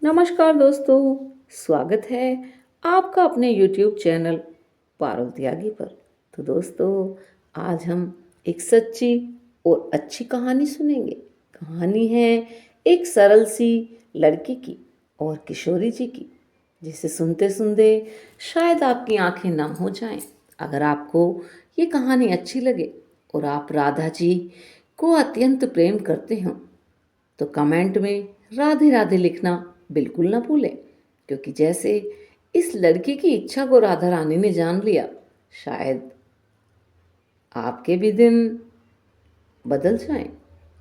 नमस्कार दोस्तों, स्वागत है आपका अपने YouTube चैनल पारुल त्यागी पर। तो दोस्तों, आज हम एक सच्ची और अच्छी कहानी सुनेंगे। कहानी है एक सरल सी लड़की की और किशोरी जी की, जिसे सुनते सुनते शायद आपकी आंखें नम हो जाएं। अगर आपको ये कहानी अच्छी लगे और आप राधा जी को अत्यंत प्रेम करते हो तो कमेंट में राधे राधे लिखना बिल्कुल ना भूलें, क्योंकि जैसे इस लड़की की इच्छा को राधा रानी ने जान लिया, शायद आपके भी दिन बदल जाएं।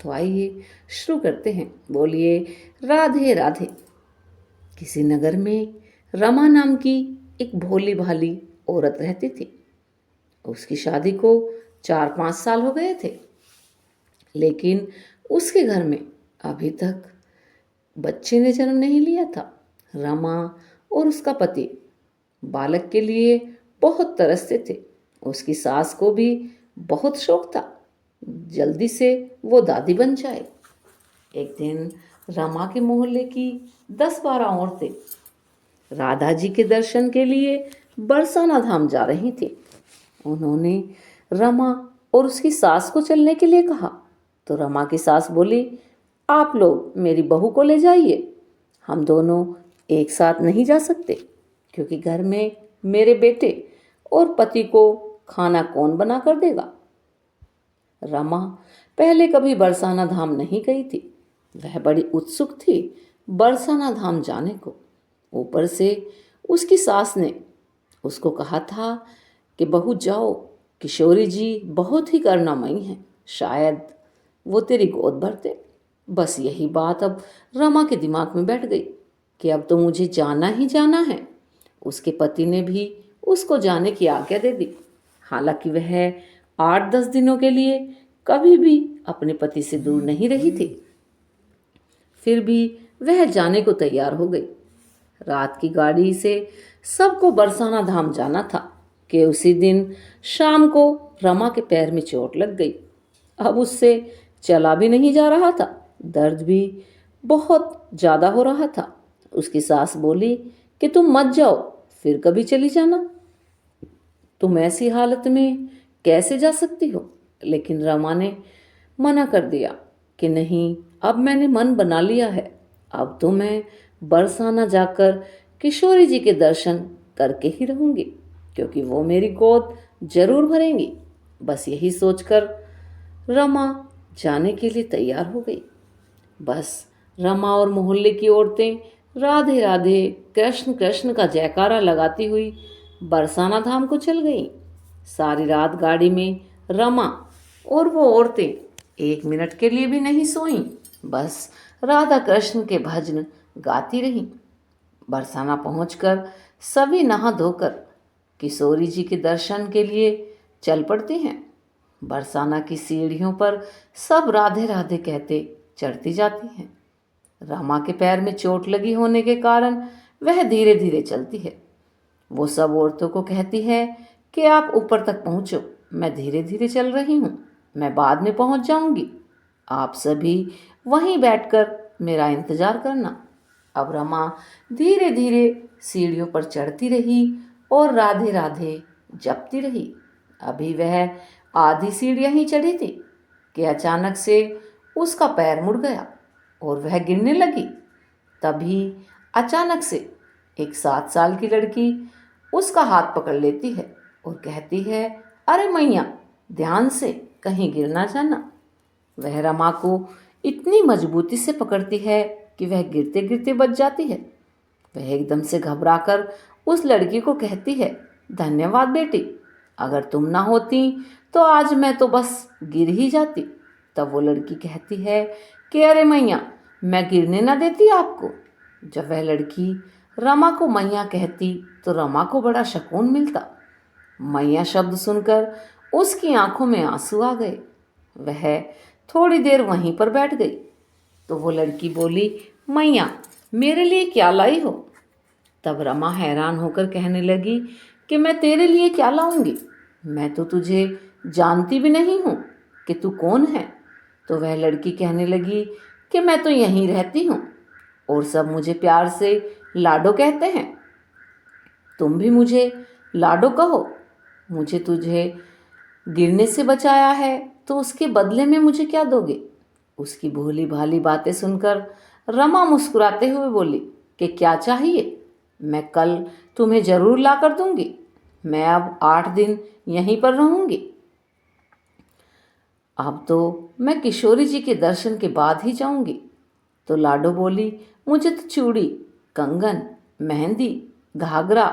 तो आइए शुरू करते हैं। बोलिए राधे राधे। किसी नगर में रमा नाम की एक भोली भाली औरत रहती थी। उसकी शादी को 4-5 साल हो गए थे, लेकिन उसके घर में अभी तक बच्चे ने जन्म नहीं लिया था। रमा और उसका पति बालक के लिए बहुत तरसते थे। उसकी सास को भी बहुत शौक था जल्दी से वो दादी बन जाए। एक दिन रमा के मोहल्ले की 10-12 औरतें राधा जी के दर्शन के लिए बरसाना धाम जा रही थी। उन्होंने रमा और उसकी सास को चलने के लिए कहा, तो रमा की सास बोली, आप लोग मेरी बहू को ले जाइए, हम दोनों एक साथ नहीं जा सकते, क्योंकि घर में मेरे बेटे और पति को खाना कौन बना कर देगा। रमा पहले कभी बरसाना धाम नहीं गई थी। वह बड़ी उत्सुक थी बरसाना धाम जाने को। ऊपर से उसकी सास ने उसको कहा था कि बहू जाओ, किशोरी जी बहुत ही करुणामयी हैं, शायद वो तेरी गोद भर दे। बस यही बात अब रमा के दिमाग में बैठ गई कि अब तो मुझे जाना ही जाना है। उसके पति ने भी उसको जाने की आज्ञा दे दी। हालांकि वह 8-10 दिनों के लिए कभी भी अपने पति से दूर नहीं रही थी, फिर भी वह जाने को तैयार हो गई। रात की गाड़ी से सबको बरसाना धाम जाना था कि उसी दिन शाम को रमा के पैर में चोट लग गई। अब उससे चला भी नहीं जा रहा था, दर्द भी बहुत ज़्यादा हो रहा था। उसकी सास बोली कि तुम मत जाओ, फिर कभी चली जाना, तुम ऐसी हालत में कैसे जा सकती हो। लेकिन रमा ने मना कर दिया कि नहीं, अब मैंने मन बना लिया है, अब तो मैं बरसाना जाकर किशोरी जी के दर्शन करके ही रहूंगी, क्योंकि वो मेरी गोद जरूर भरेंगी। बस यही सोचकर रमा जाने के लिए तैयार हो गई। बस रमा और मोहल्ले की औरतें राधे राधे कृष्ण कृष्ण का जयकारा लगाती हुई बरसाना धाम को चल गईं। सारी रात गाड़ी में रमा और वो औरतें 1 मिनट के लिए भी नहीं सोईं, बस राधा कृष्ण के भजन गाती रहीं। बरसाना पहुंचकर सभी नहा धोकर किशोरी जी के दर्शन के लिए चल पड़ते हैं। बरसाना की सीढ़ियों पर सब राधे राधे कहते चढ़ती जाती हैं। रमा के पैर में चोट लगी होने के कारण वह धीरे धीरे चलती है। वो सब औरतों को कहती है कि आप ऊपर तक पहुँचो, मैं धीरे धीरे चल रही हूँ, मैं बाद में पहुँच जाऊँगी, आप सभी वहीं बैठकर मेरा इंतज़ार करना। अब रमा धीरे धीरे सीढ़ियों पर चढ़ती रही और राधे राधे जपती रही। अभी वह आधी सीढ़ियाँ ही चढ़ी थी कि अचानक से उसका पैर मुड़ गया और वह गिरने लगी। तभी अचानक से एक 7 साल की लड़की उसका हाथ पकड़ लेती है और कहती है, अरे मैया, ध्यान से, कहीं गिर ना जाना। वह रमा को इतनी मजबूती से पकड़ती है कि वह गिरते गिरते बच जाती है। वह एकदम से घबराकर उस लड़की को कहती है, धन्यवाद बेटी, अगर तुम ना होती तो आज मैं तो बस गिर ही जाती। तब वो लड़की कहती है कि अरे मैया, मैं गिरने ना देती आपको। जब वह लड़की रमा को मैया कहती तो रमा को बड़ा सुकून मिलता। मैया शब्द सुनकर उसकी आंखों में आंसू आ गए। वह थोड़ी देर वहीं पर बैठ गई। तो वो लड़की बोली, मैया, मेरे लिए क्या लाई हो। तब रमा हैरान होकर कहने लगी कि मैं तेरे लिए क्या लाऊंगी, मैं तो तुझे जानती भी नहीं हूँ कि तू कौन है। तो वह लड़की कहने लगी कि मैं तो यहीं रहती हूँ, और सब मुझे प्यार से लाडो कहते हैं। तुम भी मुझे लाडो कहो। मुझे तुझे गिरने से बचाया है तो उसके बदले में मुझे क्या दोगे? उसकी भोली भाली बातें सुनकर रमा मुस्कुराते हुए बोली कि क्या चाहिए, मैं कल तुम्हें जरूर ला कर दूंगी। मैं अब 8 दिन यहीं पर रहूंगी। अब तो मैं किशोरी जी के दर्शन के बाद ही जाऊंगी। तो लाडो बोली, मुझे तो चूड़ी, कंगन, मेहंदी, घाघरा,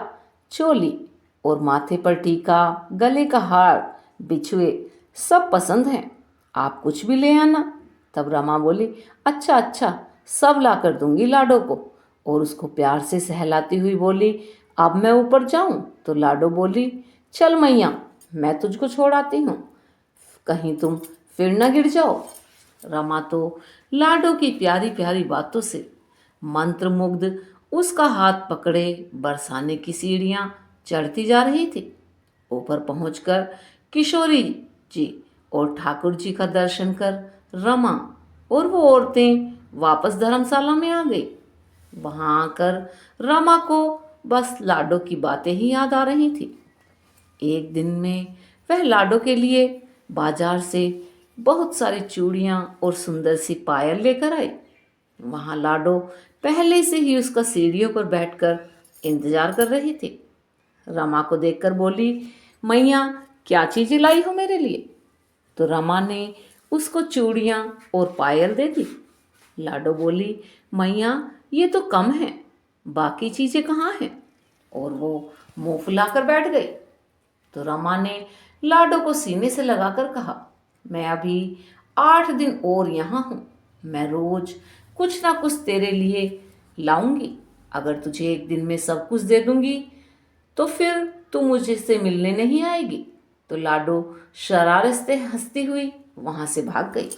चोली और माथे पर टीका, गले का हार, बिछुए सब पसंद हैं। आप कुछ भी ले आना। तब रमा बोली, अच्छा अच्छा, सब ला कर दूंगी लाडो को। और उसको प्यार से सहलाती हुई बोली, अब मैं ऊपर जाऊं? तो लाडो बोली, चल मैया, मैं तुझको छोड़ आती हूँ, कहीं तुम फिर न गिर जाओ। रमा तो लाडो की प्यारी प्यारी बातों से मंत्रमुग्ध उसका हाथ पकड़े बरसाने की सीढ़ियां चढ़ती जा रही थी। ऊपर पहुंचकर किशोरी जी और ठाकुर जी का दर्शन कर रमा और वो औरतें वापस धर्मशाला में आ गई। वहां आकर रमा को बस लाडो की बातें ही याद आ रही थी। एक दिन में वह लाडो के लिए बाजार से बहुत सारी चूड़ियां और सुंदर सी पायल लेकर आई। वहां लाडो पहले से ही उसका सीढ़ियों पर बैठकर इंतजार कर रही थी। रमा को देखकर बोली, मैया क्या चीजें लाई हो मेरे लिए? तो रमा ने उसको चूड़ियां और पायल दे दी। लाडो बोली, मैया ये तो कम है, बाकी चीजें कहाँ हैं? और वो मुंह फुलाकर बैठ गई। तो रमा ने लाडो को सीने से लगाकर कहा, मैं अभी 8 दिन और यहाँ हूँ। मैं रोज कुछ ना कुछ तेरे लिए लाऊंगी। अगर तुझे एक दिन में सब कुछ दे दूंगी तो फिर तू मुझे से मिलने नहीं आएगी। तो लाडो शरारत से हंसती हुई वहां से भाग गई।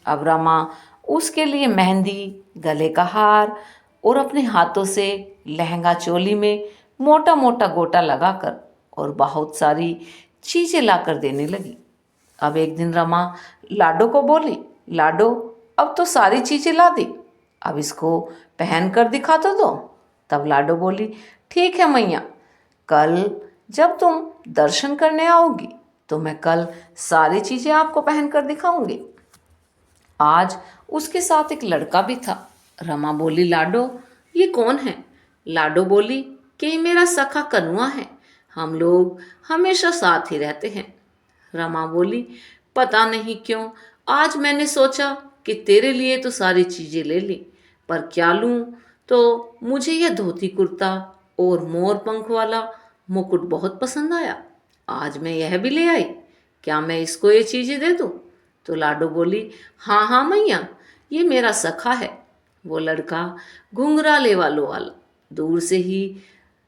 अब रमा उसके लिए मेहंदी, गले का हार और अपने हाथों से लहंगा चोली में मोटा मोटा गोटा लगाकर और बहुत सारी चीजें लाकर देने लगी। अब एक दिन रमा लाडो को बोली, लाडो अब तो सारी चीजें ला दी, अब इसको पहन कर दिखा तो दो। तब लाडो बोली, ठीक है मैया, कल जब तुम दर्शन करने आओगी तो मैं कल सारी चीजें आपको पहन कर दिखाऊंगी। आज उसके साथ एक लड़का भी था। रमा बोली, लाडो ये कौन है? लाडो बोली कि ये मेरा सखा कनुआ है, हम लोग हमेशा साथ ही रहते हैं। रमा बोली, पता नहीं क्यों आज मैंने सोचा कि तेरे लिए तो सारी चीजें ले ली, पर क्या लूं? तो मुझे यह धोती कुर्ता और मोर पंख वाला मुकुट बहुत पसंद आया, आज मैं यह भी ले आई। क्या मैं इसको ये चीजें दे दूं? तो लाडो बोली, हाँ हाँ मैया, ये मेरा सखा है। वो लड़का घुंघराले वालों वाला दूर से ही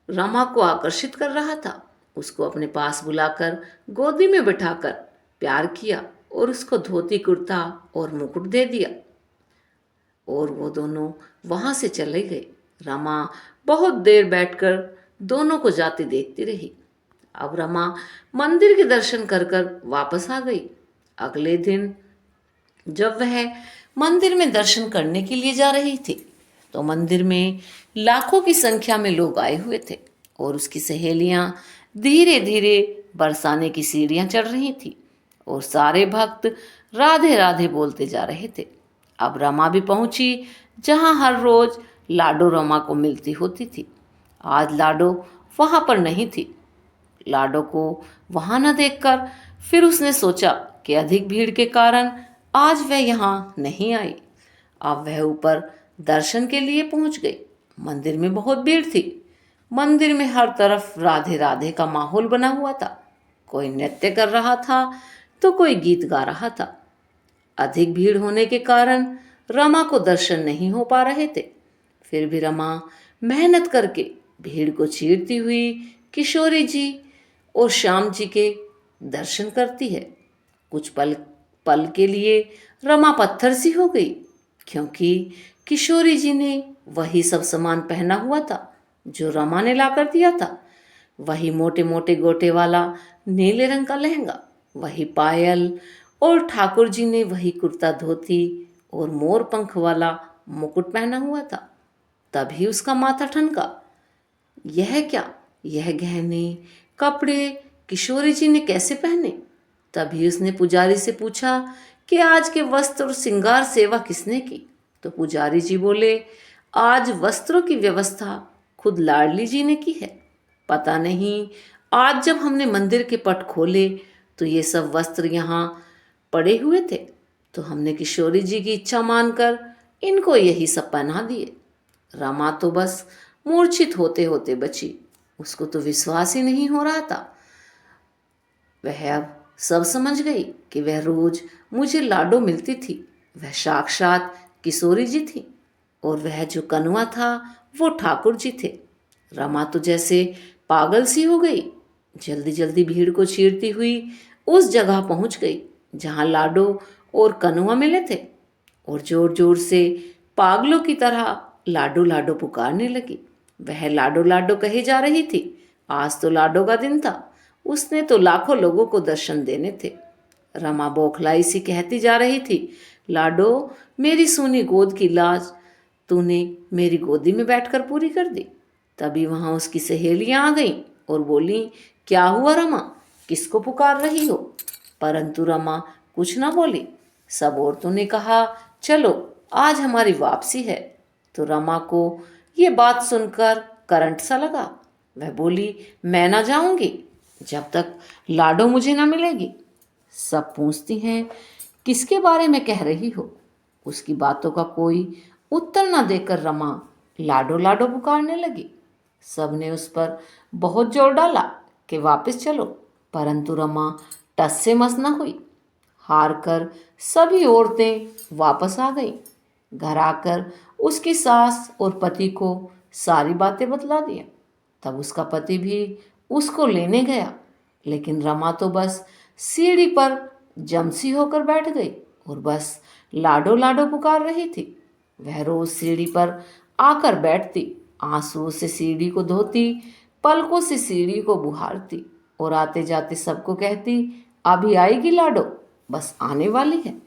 रमा को आकर्षित कर रहा था। उसको अपने पास बुलाकर गोदी में बिठाकर प्यार किया और उसको धोती कुर्ता और मुकुट दे दिया और वो दोनों वहां से चले गए। रमा बहुत देर बैठकर दोनों को जाते देखती रही। अब रमा मंदिर के दर्शन कर कर वापस आ गई। अगले दिन जब वह मंदिर में दर्शन करने के लिए जा रही थी तो मंदिर में लाखों की संख्या में लोग आए हुए थे और उसकी सहेलियां धीरे धीरे बरसाने की सीढ़ियां चढ़ रही थी और सारे भक्त राधे राधे बोलते जा रहे थे। अब रमा भी पहुंची जहां हर रोज लाडो रमा को मिलती होती थी। आज लाडो वहां पर नहीं थी। लाडो को वहां न देखकर फिर उसने सोचा कि अधिक भीड़ के कारण आज वह यहाँ नहीं आई। अब वह ऊपर दर्शन के लिए पहुंच गई। मंदिर में बहुत भीड़ थी। मंदिर में हर तरफ राधे राधे का माहौल बना हुआ था। कोई नृत्य कर रहा था तो कोई गीत गा रहा था। अधिक भीड़ होने के कारण रमा को दर्शन नहीं हो पा रहे थे। फिर भी रमा मेहनत करके भीड़ को चीरती हुई किशोरी जी और श्याम जी के दर्शन करती है। कुछ पल पल के लिए रमा पत्थर सी हो गई, क्योंकि किशोरी जी ने वही सब सामान पहना हुआ था जो रमा ने लाकर दिया था। वही मोटे मोटे गोटे वाला नीले रंग का लहंगा, वही पायल, और ठाकुर जी ने वही कुर्ता धोती और मोर पंख वाला मुकुट पहना हुआ था। तभी उसका माथा ठनका। यह क्या, यह गहने कपड़े किशोरी जी ने कैसे पहने? तभी उसने पुजारी से पूछा कि आज के वस्त्र और श्रृंगार सेवा किसने की? तो पुजारी जी बोले, आज वस्त्रों की व्यवस्था खुद लाडली जी ने की है। पता नहीं, आज जब हमने मंदिर के पट खोले तो ये सब वस्त्र यहाँ पड़े हुए थे, तो हमने किशोरी जी की इच्छा मानकर इनको यही सब पहना दिए। रमा तो बस मूर्छित होते होते बची। उसको तो विश्वास ही नहीं हो रहा था। वह अब सब समझ गई कि वह रोज मुझे लाडो मिलती थी, वह साक्षात किशोरी जी थी, और वह जो कनुआ था वो ठाकुर जी थे। रमा तो जैसे पागल सी हो गई। जल्दी जल्दी भीड़ को चीरती हुई उस जगह पहुंच गई जहां लाडो और कनुआ मिले थे, और जोर जोर से पागलों की तरह लाडो लाडो पुकारने लगी। वह लाडो लाडो कही जा रही थी। आज तो लाडो का दिन था। उसने तो लाखों लोगों को दर्शन देने थे। रमा बौखलाई सी कहती जा रही थी, लाडो, मेरी सोनी गोद की लाज तूने मेरी गोदी में बैठकर पूरी कर दी। तभी वहां उसकी सहेलियां आ गईं और बोली, क्या हुआ रमा, किसको पुकार रही हो? परंतु रमा कुछ ना बोली। सब औरतों ने कहा, चलो आज हमारी वापसी है। तो रमा को ये बात सुनकर करंट सा लगा। वह बोली, मैं ना जाऊंगी जब तक लाडो मुझे ना मिलेगी। सब पूछती हैं, किसके बारे में कह रही हो? उसकी बातों का कोई उत्तर न देकर रमा लाडो लाडो पुकारने लगी। सब ने उस पर बहुत जोर डाला कि वापस चलो, परंतु रमा टस से मस न हुई। हार कर सभी औरतें वापस आ गईं। घर आकर उसकी सास और पति को सारी बातें बतला दिया। तब उसका पति भी उसको लेने गया, लेकिन रमा तो बस सीढ़ी पर जमसी होकर बैठ गई और बस लाडो लाडो पुकार रही थी। वह रोज सीढ़ी पर आकर बैठती, आंसुओं से सीढ़ी को धोती, पलकों से सीढ़ी को बुहारती और आते जाते सबको कहती, अभी आएगी लाडो, बस आने वाली है।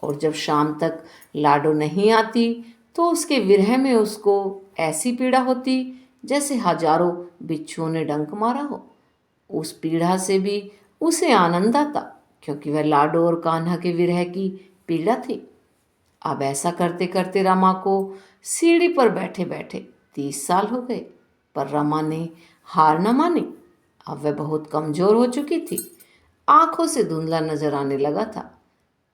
और जब शाम तक लाडो नहीं आती तो उसके विरह में उसको ऐसी पीड़ा होती जैसे हजारों बिच्छुओं ने डंक मारा हो। उस पीड़ा से भी उसे आनंद आता, क्योंकि वह लाडो और कान्हा के विरह की पीड़ा थी। अब ऐसा करते करते रमा को सीढ़ी पर बैठे बैठे 30 साल हो गए, पर रमा ने हार न मानी। अब वह बहुत कमजोर हो चुकी थी, आंखों से धुंधला नजर आने लगा था।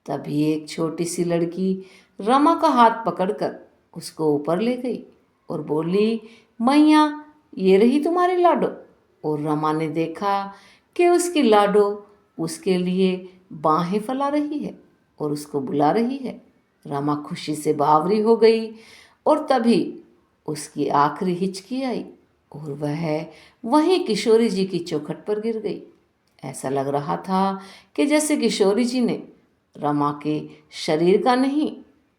तभी एक छोटी सी लड़की रमा का हाथ पकड़कर उसको ऊपर ले गई और बोली, मैया, ये रही तुम्हारी लाडो। और रमा ने देखा कि उसकी लाडो उसके लिए बाहें फैला रही है और उसको बुला रही है। रमा खुशी से बावरी हो गई और तभी उसकी आखिरी हिचकी आई और वह वहीं किशोरी जी की चौखट पर गिर गई। ऐसा लग रहा था कि जैसे किशोरी जी ने रमा के शरीर का नहीं,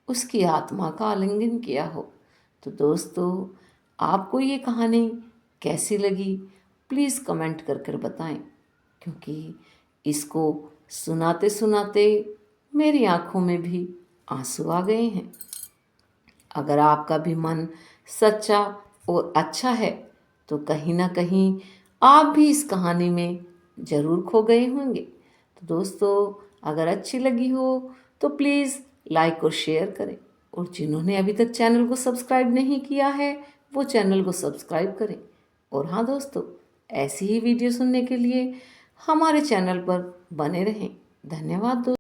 उसकी आत्मा का आलिंगन किया हो। तो दोस्तों, आपको ये कहानी कैसी लगी प्लीज़ कमेंट कर कर बताएं, क्योंकि इसको सुनाते सुनाते मेरी आंखों में भी आंसू आ गए हैं। अगर आपका भी मन सच्चा और अच्छा है तो कहीं ना कहीं आप भी इस कहानी में ज़रूर खो गए होंगे। तो दोस्तों, अगर अच्छी लगी हो तो प्लीज़ लाइक और शेयर करें, और जिन्होंने अभी तक चैनल को सब्सक्राइब नहीं किया है वो चैनल को सब्सक्राइब करें। और हाँ दोस्तों, ऐसी ही वीडियो सुनने के लिए हमारे चैनल पर बने रहें। धन्यवाद दोस्तों।